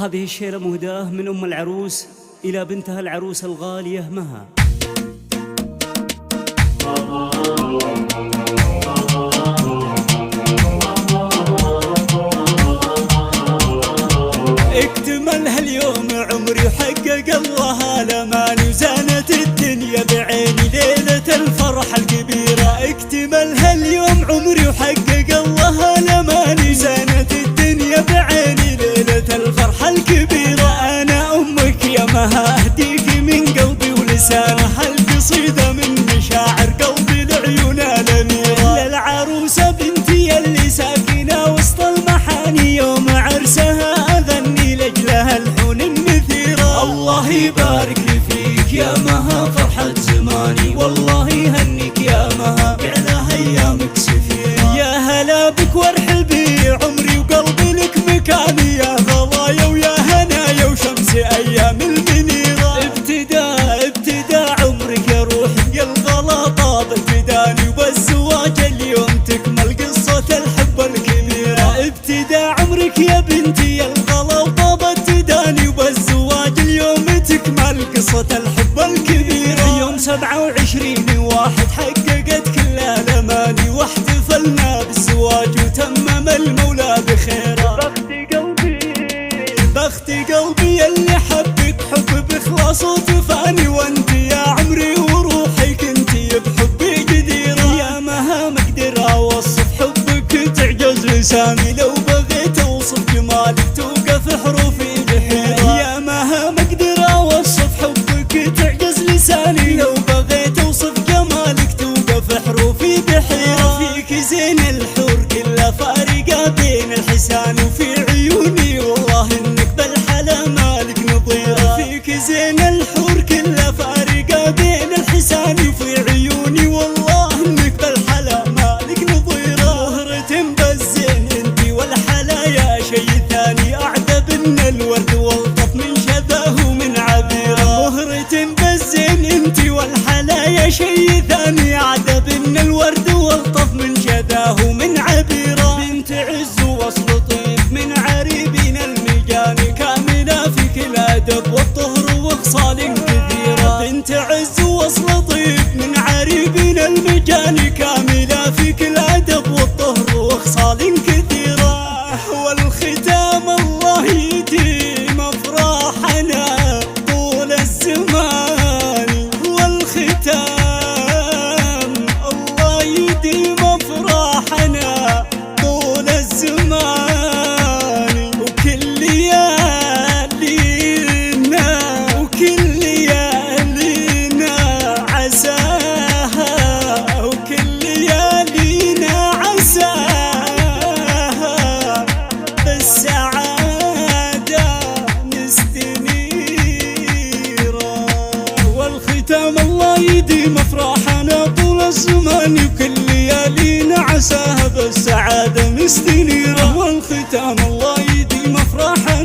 هذه الشيلة مهداة من أم العروس إلى بنتها العروس الغالية مها. اكتمل هاليوم عمري وحقق الله الأماني وزانت الدنيا بعيني ليلة الفرحة الكبيرة. اكتمل هاليوم عمري وحقق الله الأماني وزانت الدنيا بعيني ليلة الفرحة الكبيرة. أنا أمك يا مها أهديكي من قلبي ولسانه هالقصيدة من مشاعر قلبي لعيون الأميرة. للعروسة بنتي اللي ساكنة وسط المحاني يوم عرسها أذني لجلها الحون المثيرة. الله يبارك لي فيك يا مها فرحة زماني والله يهنيك يا مها على أيامك سفيرة. يا هلا بك وارحل بي عمري وقلبي لك مكاني يا غلايا ويا هنايا وشمس أيام المنيرة. ابتداء عمرك يا روحي يا الغلا طاب ابتداني وبالزواج اليوم تكمل قصة الحب الكبيرة. ابتداء عمرك يا بنتي يا الغلا وطاب ابتداني وبالزواج اليوم تكمل قصة الحب الكبيرة. يوم 27/1 حققت كل الأماني واحتفلنا بالزواج وتمم المولى بخيره. بخت قلبي اللي حبك حب بإخلاص وتفاني وانت يا عمري وروحي كنتي بحبي جديرة. يا مها ما اقدر اوصف حبك تعجز لساني لو بغيت اوصف جمالك توقف حروفي بحيرة. يا مها ما اقدر اوصف حبك تعجز لساني لو بغيت اوصف جمالك توقف حروفي بحيرة. فيك زين الحور كلها فارقة بين الحسان وفي عيوني والله انك بالحلا مالك نظيرة. فيك زين الحور كلها فارقة بين الحسان وفي عيوني والله انك بالحلا مالك نظيرة. مهرة بالزين انتي والحلا يا شي ثاني اعذب ان الورد والطف من شذاه ومن عبيرة. مهرة بالزين انتي والحلا يا شي ثاني اعذب ان الورد والطف من شذاه ومن عبيرة. بنت عز وصل طيب من عريبين المجاني كاملة في كل أدب والطهر وخصال كثيرة. بنت عز وصل طيب من عريبين المجاني كاملة في كل أدب والطهر وخصال كثيرة. والختام الله يديم أفراحنا طول الزمان. والختام الله يديم أفراحنا طول الزمان. وكل ليالينا عساها وكل ليالينا عساها بالسعادة نستنيرا. والختام الله يديم أفراحنا طول الزمان وكل ليالينا عساها بالسعادة مستنيرة. والختام الله يديم أفراحنا